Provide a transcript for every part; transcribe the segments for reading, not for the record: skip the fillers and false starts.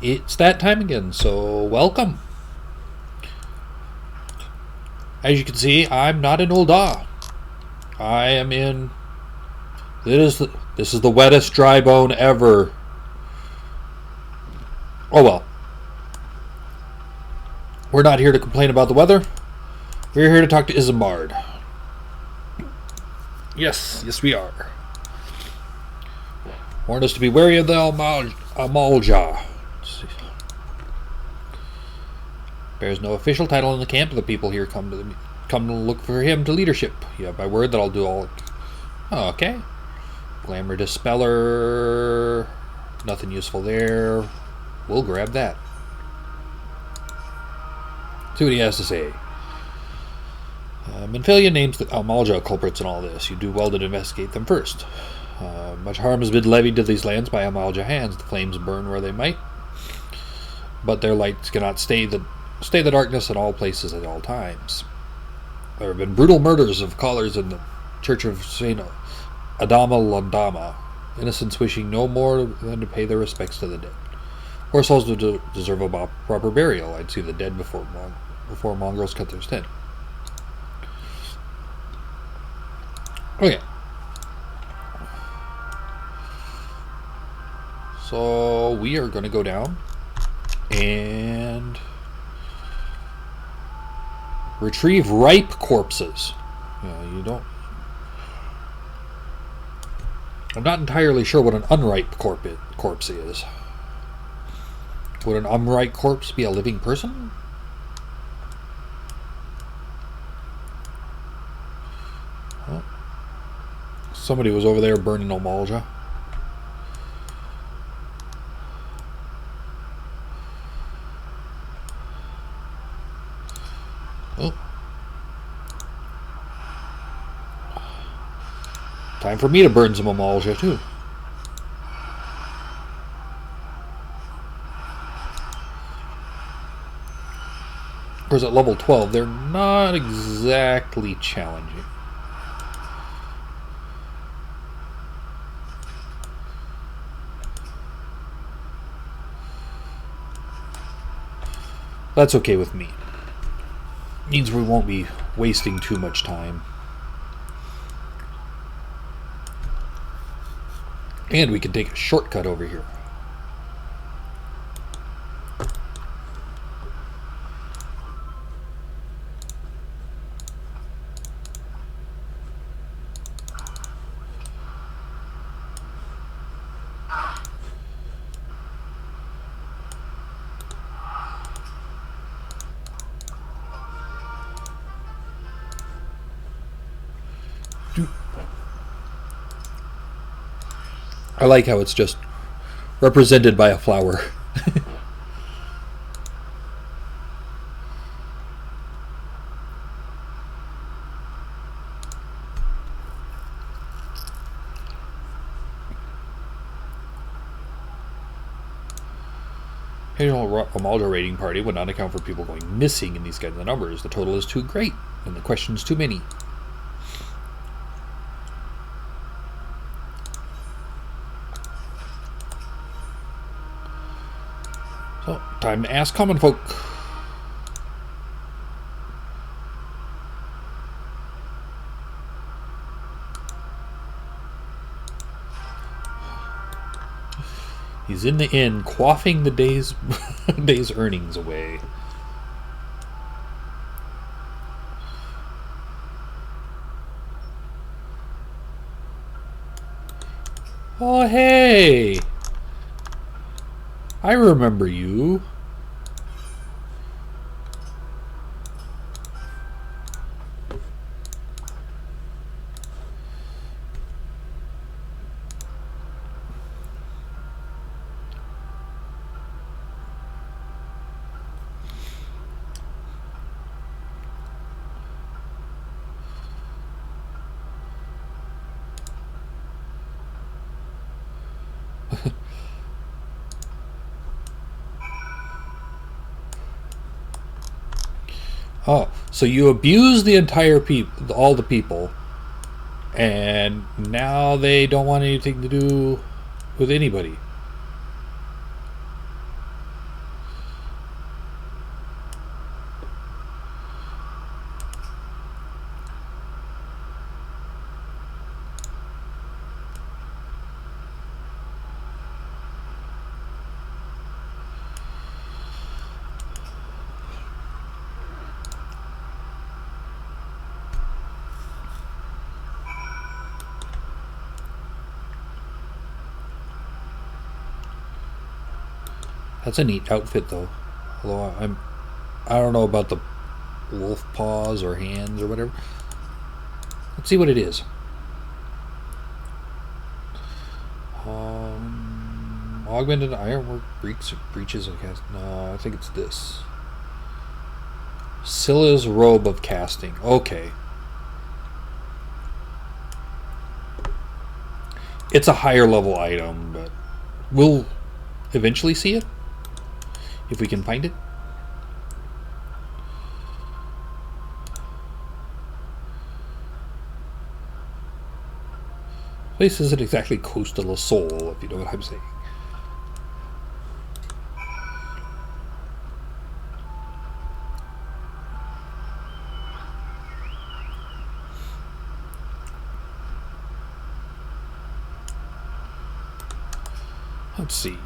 It's that time again, so welcome. As you can see, I'm not in Ul'dah. I am in... This is the wettest Drybone ever. Oh well. We're not here to complain about the weather. We're here to talk to Isambard. Yes we are. Warned us to be wary of the Amalja. Bears no official title in the camp. The people here come to look for him to leadership. You have my word that I'll do all. Oh, okay. Glamour Dispeller. Nothing useful there. We'll grab that. See what he has to say. Menphilia names the Amalja culprits in all this. You do well to investigate them first. Much harm has been levied to these lands by Amalja hands. The flames burn where they might, but their lights cannot stay the darkness in all places at all times. There have been brutal murders of callers in the Church of Saint Adama Landama, innocents wishing no more than to pay their respects to the dead. Poor souls deserve a proper burial. I'd see the dead before mongrels cut their skin. Okay. So we are going to go down and retrieve ripe corpses. You don't... I'm not entirely sure what an unripe corpse is. Would an unripe corpse be a living person? Oh. Somebody was over there burning Amalja. Oh. Time for me to burn some Amalja too. Of course, at level 12, they're not exactly challenging. That's okay with me. Means we won't be wasting too much time. And we can take a shortcut over here. I like how it's just represented by a flower. Occasional Amalja raiding party would not account for people going missing in these kinds of numbers. The total is too great, and the questions too many. So, time to ask common folk. He's in the inn, quaffing the day's earnings away. Oh, hey! I remember you. Oh, so you abuse the entire all the people, and now they don't want anything to do with anybody. That's a neat outfit, though. Although I don't know about the wolf paws or hands or whatever. Let's see what it is. Augmented ironwork breaches. I guess. No, I think it's this. Scylla's robe of casting. Okay. It's a higher level item, but we'll eventually see it if we can find it. Place isn't exactly coastal soul, if you know what I'm saying. Let's see.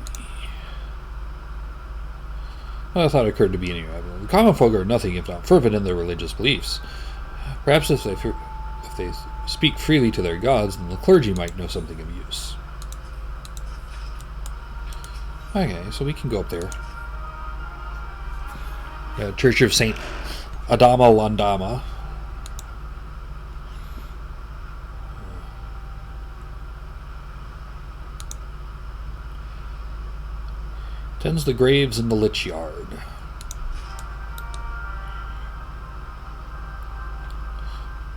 Well, I thought it occurred to me anyway. The common folk are nothing if not fervent in their religious beliefs. Perhaps if they speak freely to their gods, then the clergy might know something of use. Okay, so we can go up there. Church of Saint Adama Landama. Tends the graves in the lich yard.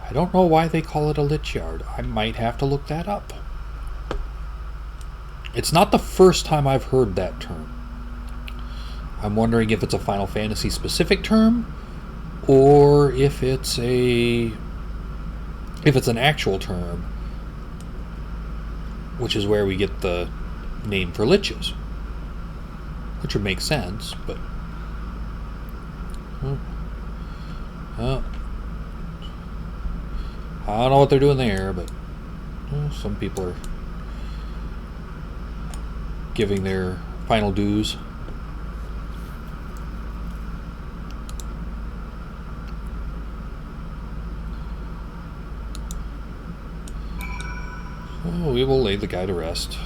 I don't know why they call it a lich yard. I might have to look that up. It's not the first time I've heard that term. I'm wondering if it's a Final Fantasy specific term or if it's an actual term, which is where we get the name for liches. Which would make sense, but I don't know what they're doing there, but some people are giving their final dues. So we will lay the guy to rest.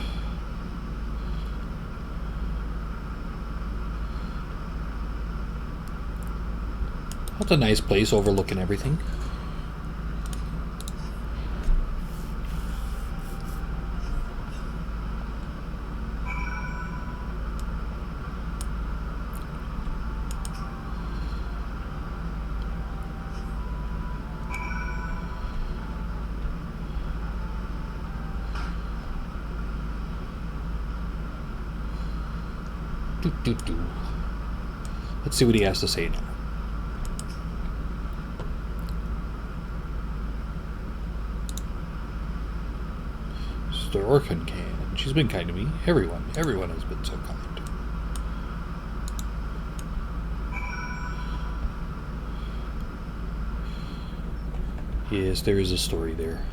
That's a nice place overlooking everything. Let's see what he has to say now. Orkin can. She's been kind to me. Everyone has been so kind. Yes, there is a story there.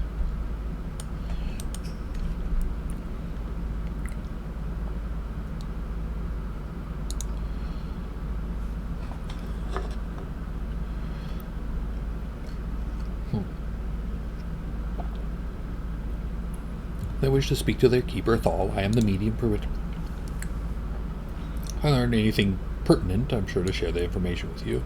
They wish to speak to their keeper, Thal. I am the medium for it. If I learn anything pertinent, I'm sure to share the information with you.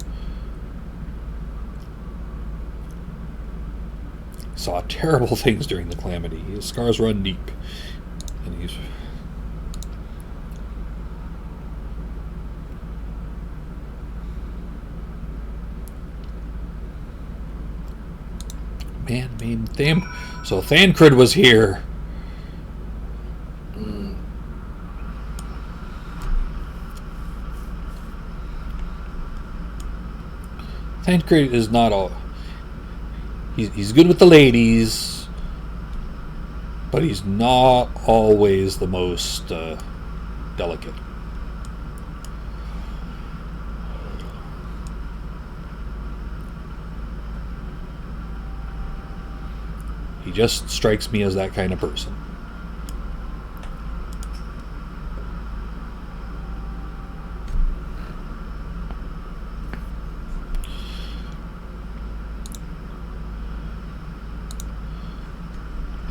Saw terrible things during the calamity. His scars run deep. And he's... Man named Tham. So Thancred was here. Thancred is not all... He's good with the ladies, but he's not always the most delicate. He just strikes me as that kind of person.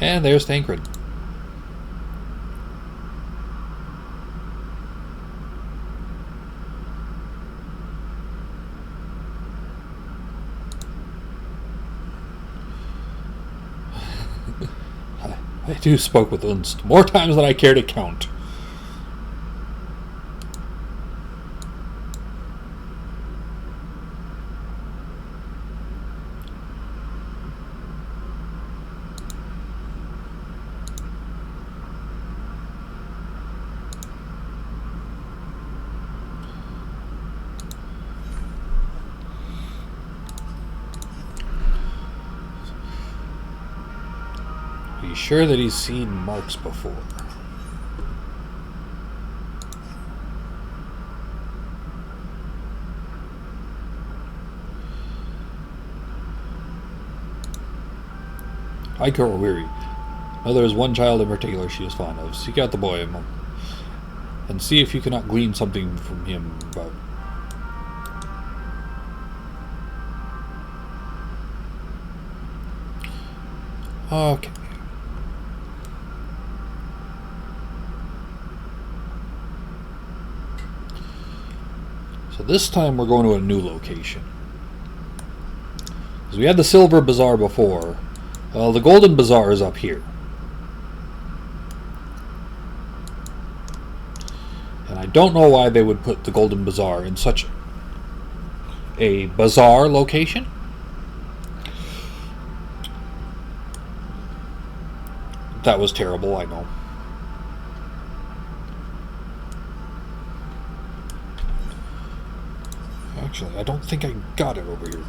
And there's Thancred. They do spoke with Unst more times than I care to count. Be sure that he's seen marks before. I grow weary. Now there is one child in particular she is fond of. Seek out the boy and see if you cannot glean something from him about. Okay. So this time we're going to a new location. Because we had the Silver Bazaar before. Well, the Golden Bazaar is up here. And I don't know why they would put the Golden Bazaar in such a bazaar location. That was terrible, I know. Actually, I don't think I got it over here.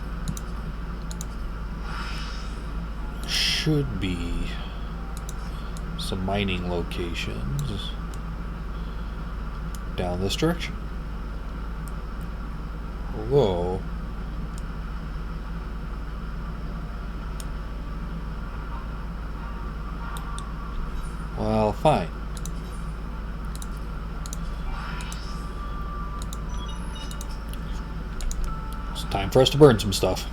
Should be some mining locations down this direction. Whoa. Well, fine. It's time for us to burn some stuff.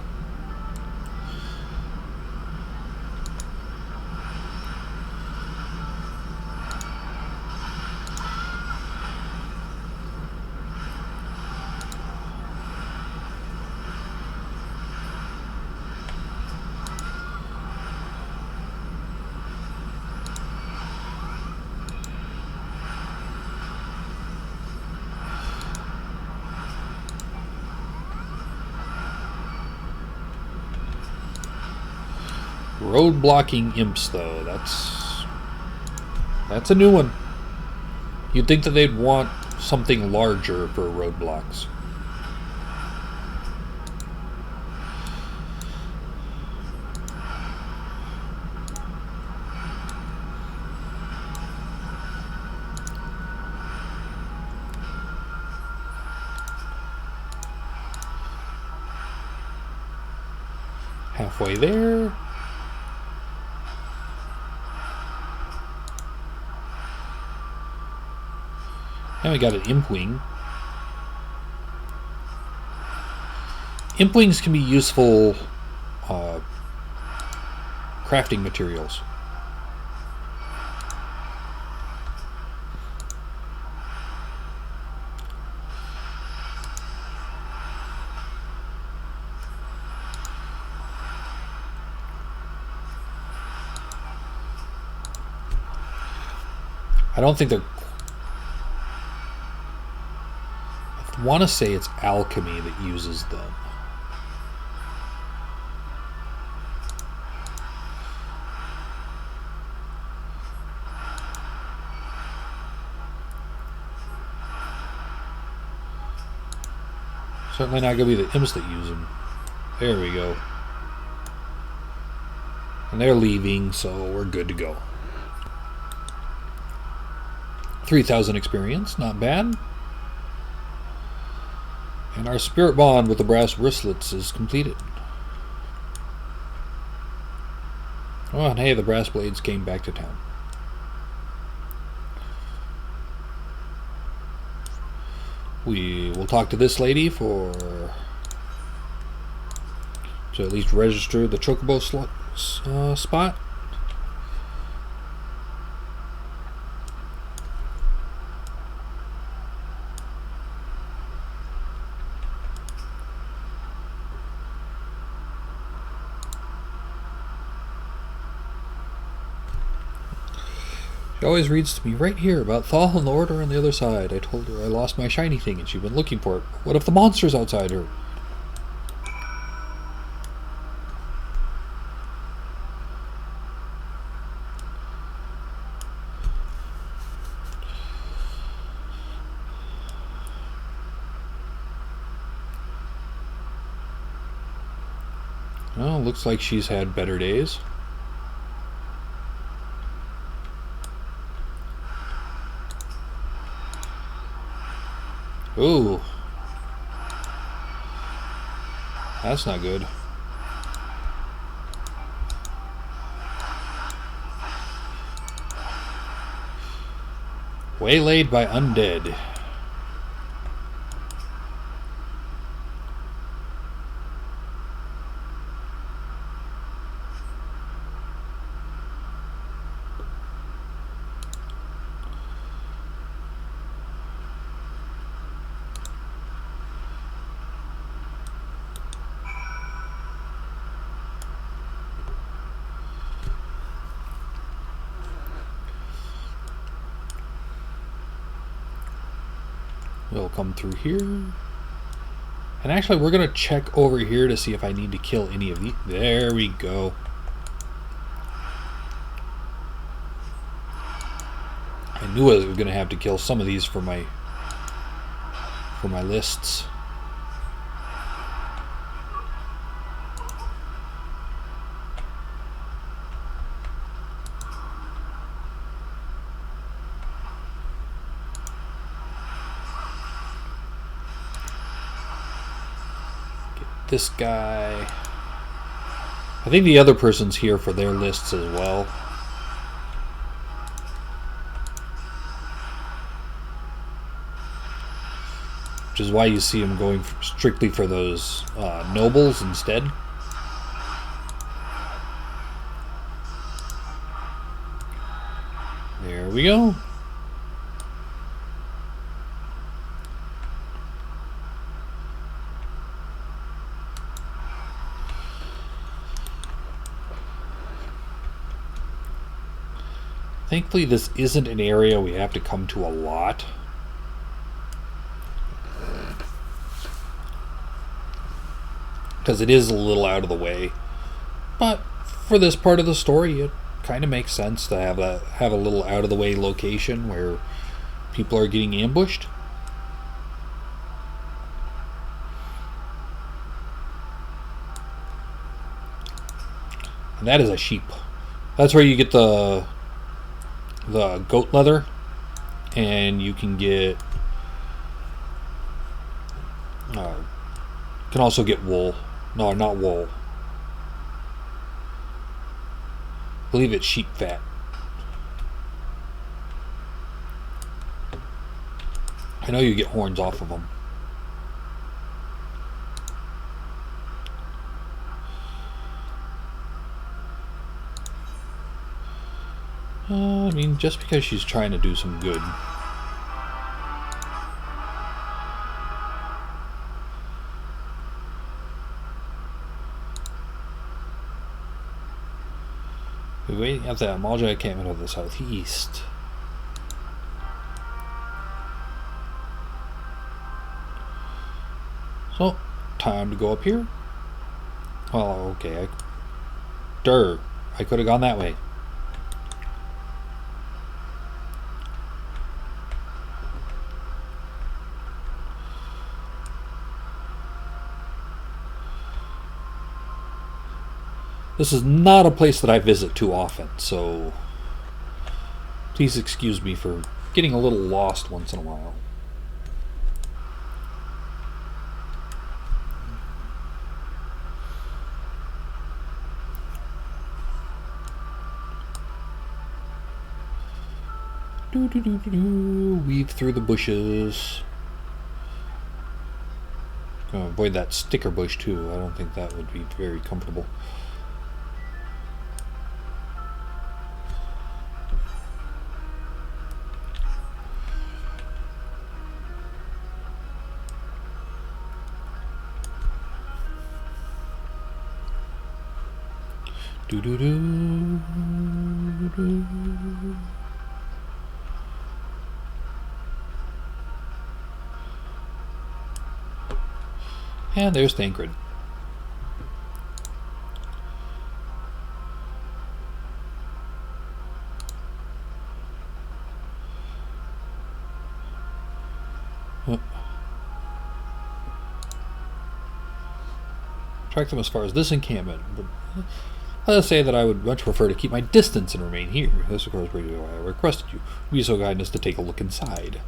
Road blocking imps, though, that's a new one. You'd think that they'd want something larger for roadblocks. Halfway there. Now we got an Impwing. Impwings can be useful crafting materials. I don't think they're... I want to say it's alchemy that uses them. Certainly not going to be the imps that use them. There we go. And they're leaving, so we're good to go. 3,000 experience, not bad. And our spirit bond with the brass wristlets is completed. Oh, and hey, the brass blades came back to town. We will talk to this lady to at least register the chocobo spot. She always reads to me right here about Thal and the Order on the other side. I told her I lost my shiny thing and she'd been looking for it. What if the monster's outside her? Well, looks like she's had better days. Ooh. That's not good. Waylaid by undead. We'll come through here. And actually, we're going to check over here to see if I need to kill any of these. There we go. I knew I was going to have to kill some of these for my lists. This guy. I think the other person's here for their lists as well. Which is why you see him going strictly for those nobles instead. There we go. Thankfully, this isn't an area we have to come to a lot. Because it is a little out of the way. But for this part of the story, it kind of makes sense to have a little out of the way location where people are getting ambushed. And that is a sheep. That's where you get the goat leather, and you can get can also get wool. No, not wool. I believe it's sheep fat. I know you get horns off of them. I mean, just because she's trying to do some good. We're waiting at the Amalja encampment of the southeast. So, time to go up here. Oh, okay. I could have gone that way. This is not a place that I visit too often, so please excuse me for getting a little lost once in a while. Weave through the bushes. Gonna avoid that sticker bush too. I don't think that would be very comfortable. And there's Thancred. Track them as far as this encampment, but let us say that I would much prefer to keep my distance and remain here. This, of course, is why I requested you. Be so kind as to take a look inside.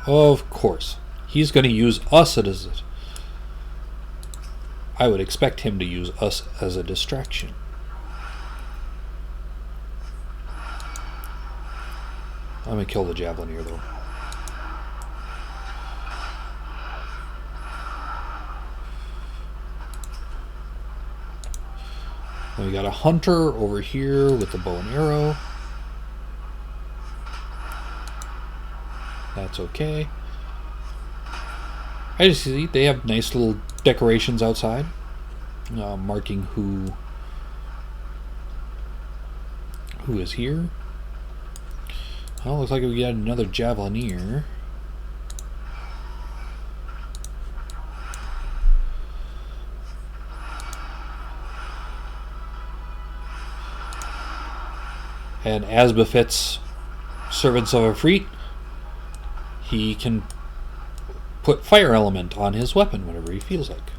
Of course. He's going to use us as a... I would expect him to use us as a distraction. I'm going to kill the Javelineer, though. Then we got a hunter over here with the bow and arrow. That's okay. I just see they have nice little decorations outside, marking who is here. Oh, looks like we got another Javelineer. And as befits servants of Efreet, he can put fire element on his weapon whenever he feels like.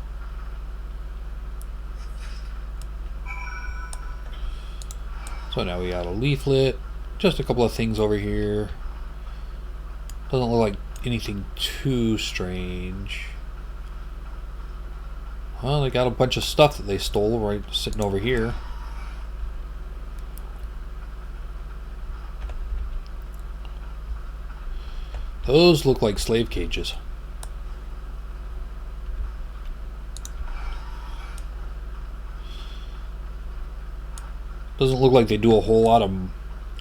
So now we got a leaflet, just a couple of things over here. Doesn't look like anything too strange. Well, they got a bunch of stuff that they stole right sitting over here. Those look like slave cages. Doesn't look like they do a whole lot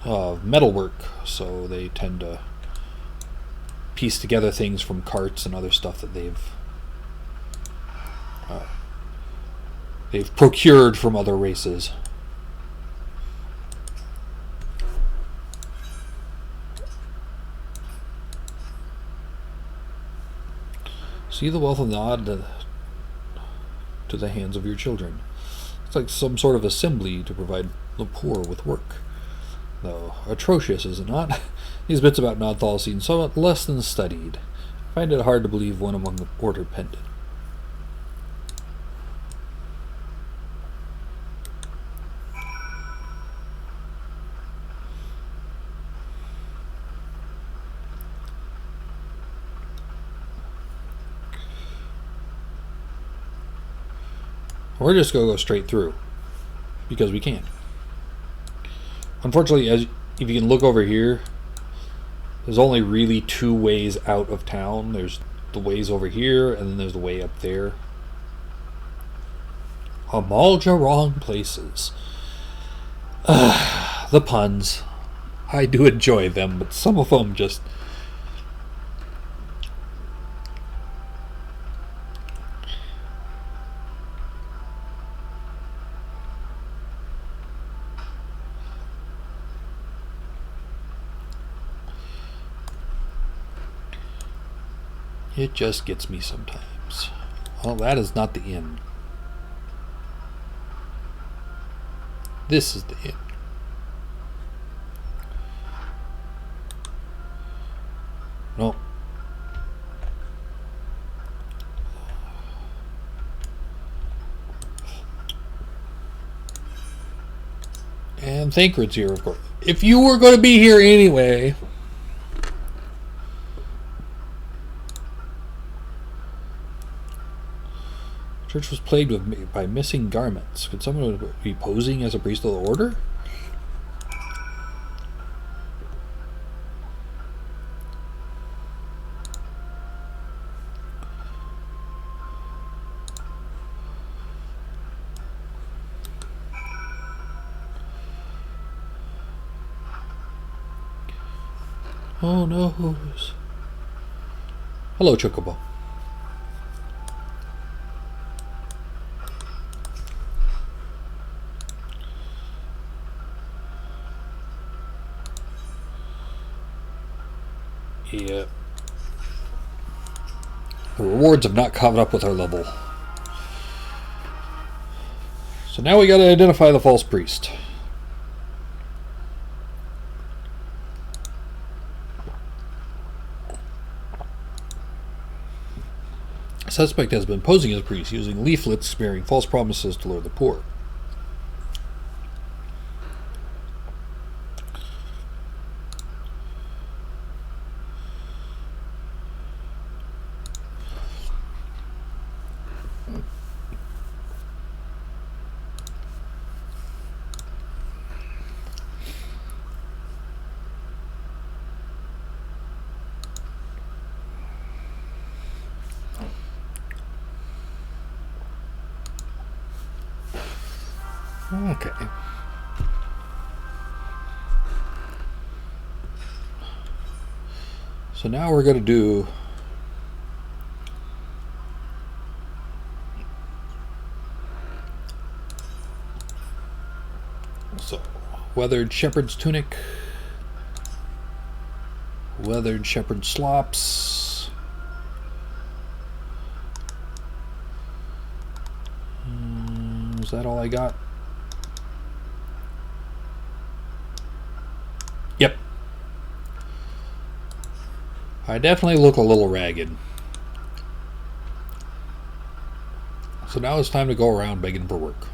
of metal work, so they tend to piece together things from carts and other stuff that they've procured from other races. See the wealth of nod to the hands of your children. It's like some sort of assembly to provide the poor with work. Though atrocious, is it not? These bits about Nodthal seem somewhat less than studied. I find it hard to believe one among the order pendant. We're just going to go straight through, because we can. Unfortunately, if you can look over here, there's only really two ways out of town. There's the ways over here, and then there's the way up there. Amalja wrong places. The puns. I do enjoy them, but some of them just... It just gets me sometimes. Well, that is not the inn. This is the inn. No. And Thancred's here, of course. If you were going to be here anyway... Church was plagued by missing garments. Could someone be posing as a priest of the order? Oh no. Hello, Chocobo. Yeah. The rewards have not caught up with our level. So now we gotta identify the false priest. The suspect has been posing as a priest, using leaflets bearing false promises to lure the poor. Okay. So now we're going to do weathered shepherd's tunic, weathered shepherd's slops, is that all I got? Yep. I definitely look a little ragged. So now it's time to go around begging for work.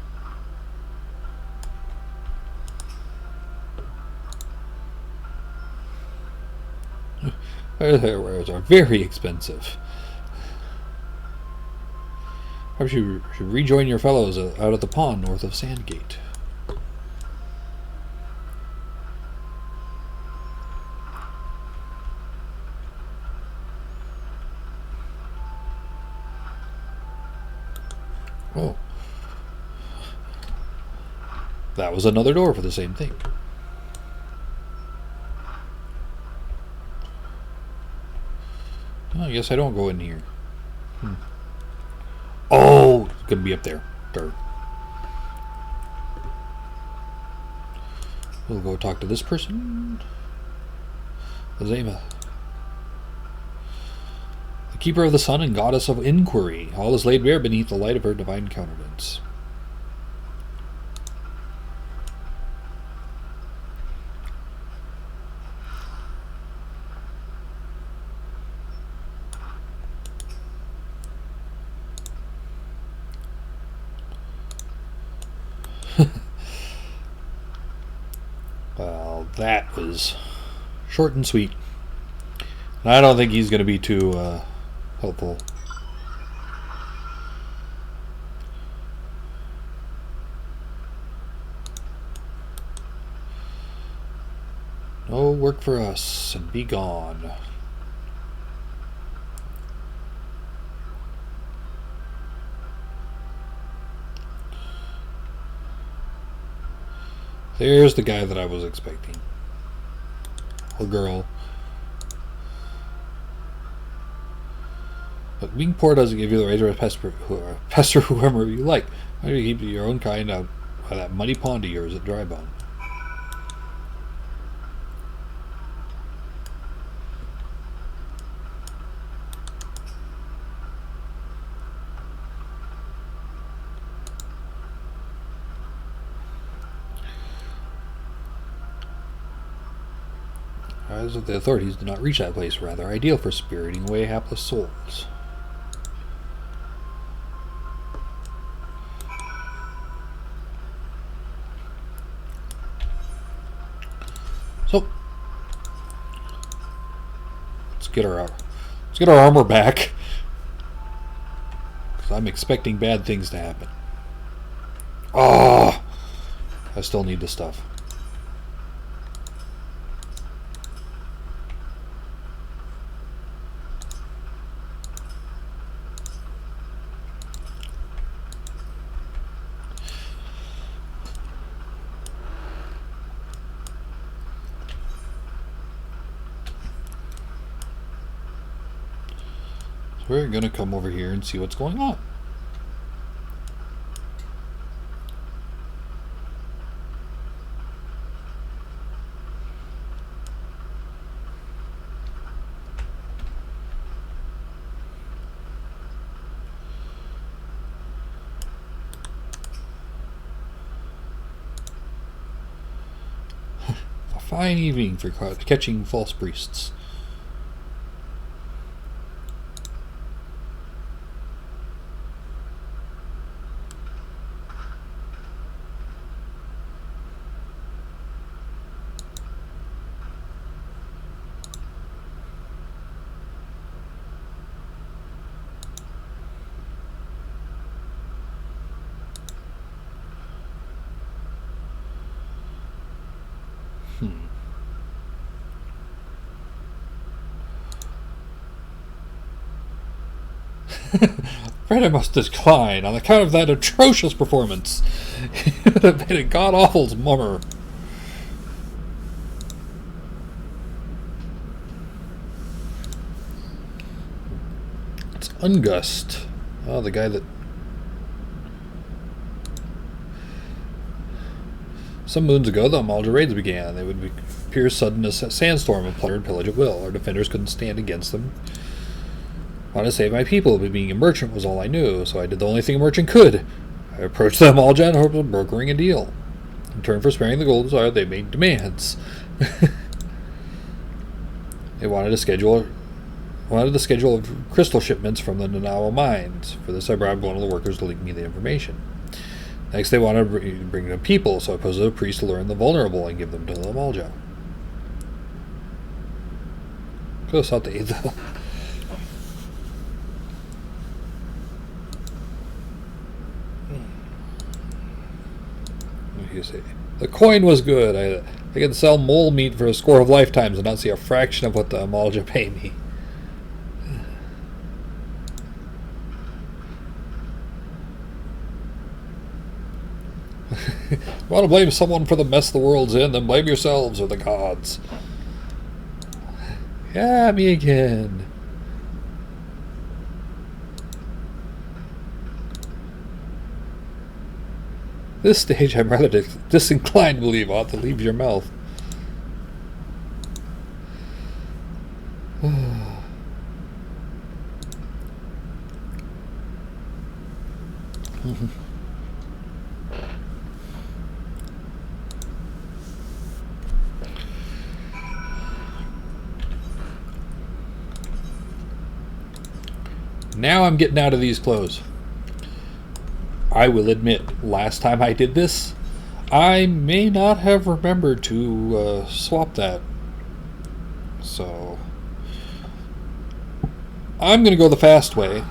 Their wares are very expensive. Perhaps you should rejoin your fellows out at the pond north of Sandgate. Oh. That was another door for the same thing. I guess I don't go in here. Oh, it's gonna be up there. Darn. We'll go talk to this person. Azema. The keeper of the sun and goddess of inquiry. All is laid bare beneath the light of her divine countenance. Well, that was short and sweet. And I don't think he's going to be too helpful. No work for us, and be gone. There's the guy that I was expecting. Or girl. But being poor doesn't give you the right to pester whoever you like. Why do you keep your own kind out of that muddy pond of yours at Drybone? As if the authorities did not reach that place, rather ideal for spiriting away hapless souls. So let's get our armor back, because I'm expecting bad things to happen. Oh, I still need the stuff. We're going to come over here and see what's going on. fine evening for catching false priests. Afraid I must decline on account of that atrocious performance. You would have made a god-awful mummer. It's Ungust. Oh, the guy that... Some moons ago, the Amalja raids began. They would appear sudden as a sandstorm of plunder and pillage at will. Our defenders couldn't stand against them. I wanted to save my people, but being a merchant was all I knew, so I did the only thing a merchant could. I approached them all in hopes of brokering a deal. In return for sparing the gold czar, they made demands. They wanted the schedule of crystal shipments from the Nanawa mines. For this, I bribed one of the workers to link me the information. Next, they wanted to bring them people, so I posed a priest to learn the vulnerable and give them to the Amalja. Could have sought to aid though. You say the coin was good. I can sell mole meat for a score of lifetimes and not see a fraction of what the Amalja pay me. You want to blame someone for the mess the world's in, then blame yourselves or the gods. Yeah, me again. This stage, I'm rather disinclined to believe ought to leave your mouth. Now I'm getting out of these clothes. I will admit, last time I did this, I may not have remembered to swap that. So, I'm going to go the fast way.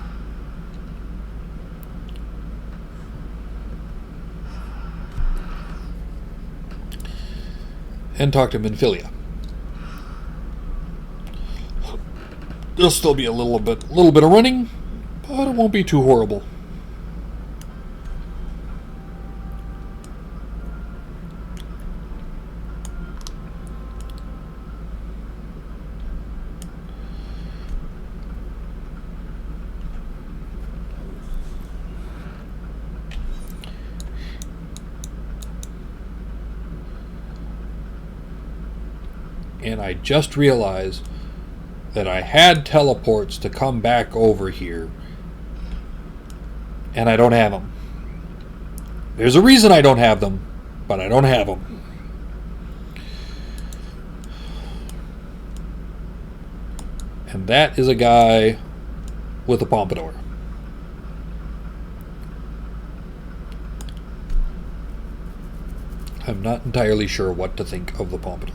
And talk to Minfilia. There'll still be a little bit of running, but it won't be too horrible. And I just realized that I had teleports to come back over here, and I don't have them. There's a reason I don't have them, but I don't have them. And that is a guy with a pompadour. I'm not entirely sure what to think of the pompadour.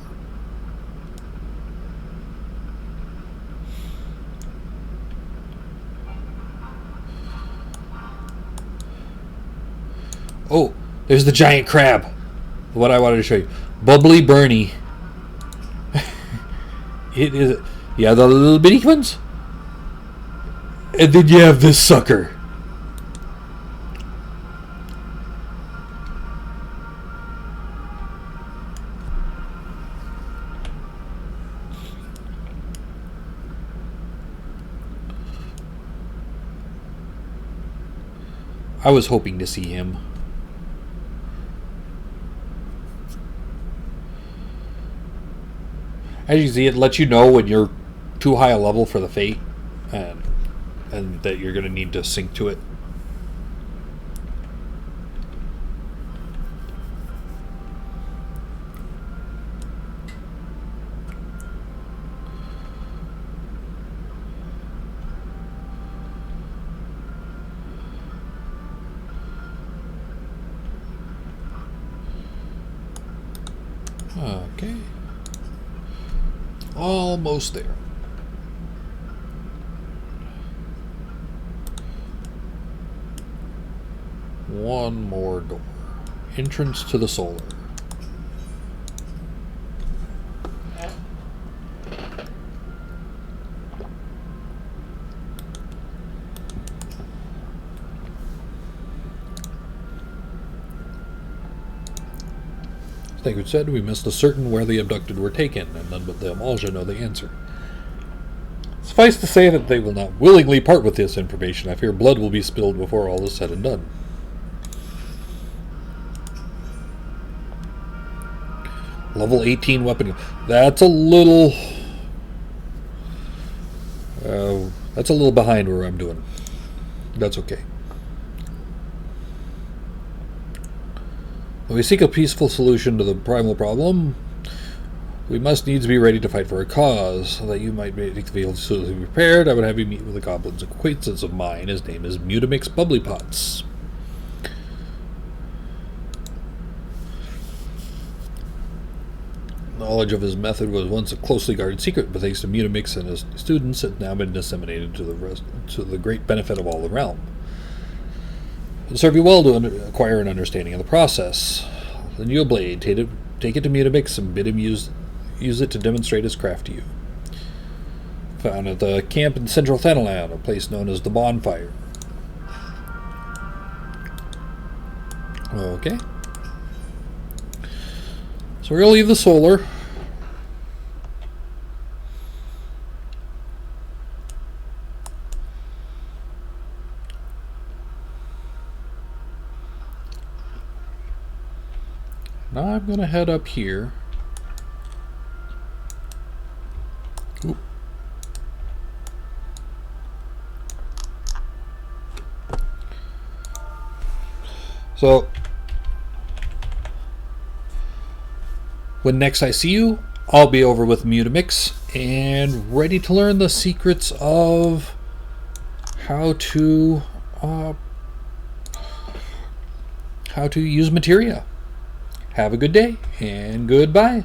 Oh, there's the giant crab. What I wanted to show you. Bubbly Bernie. It is... Yeah, the little bitty ones. And then you have this sucker. I was hoping to see him. As you see, it lets you know when you're too high a level for the fate, and that you're going to need to sync to it. Okay. Almost there. One more door. Entrance to the solar. Like we said, we must ascertain where the abducted were taken, and none but the Amalja know the answer. Suffice to say that they will not willingly part with this information. I fear blood will be spilled before all is said and done. Level 18 weapon. That's a little... that's a little behind where I'm doing. That's okay. When we seek a peaceful solution to the primal problem, we must needs be ready to fight for a cause. So that you might make the field suitably prepared, I would have you meet with a goblin's acquaintance of mine. His name is Mutamix Bubblypots. Knowledge of his method was once a closely guarded secret, but thanks to Mutamix and his students, it has now been disseminated to the great benefit of all the realm. It will serve you well to acquire an understanding of the process. The new blade, take it to Mutamix and bid him use it to demonstrate his craft to you. Found at the camp in central Thanalan, a place known as the Bonfire. Okay. So we're going to leave the solar. Now I'm going to head up here. Oop. So, when next I see you, I'll be over with Mutamix and ready to learn the secrets of how to use materia. Have a good day, and goodbye.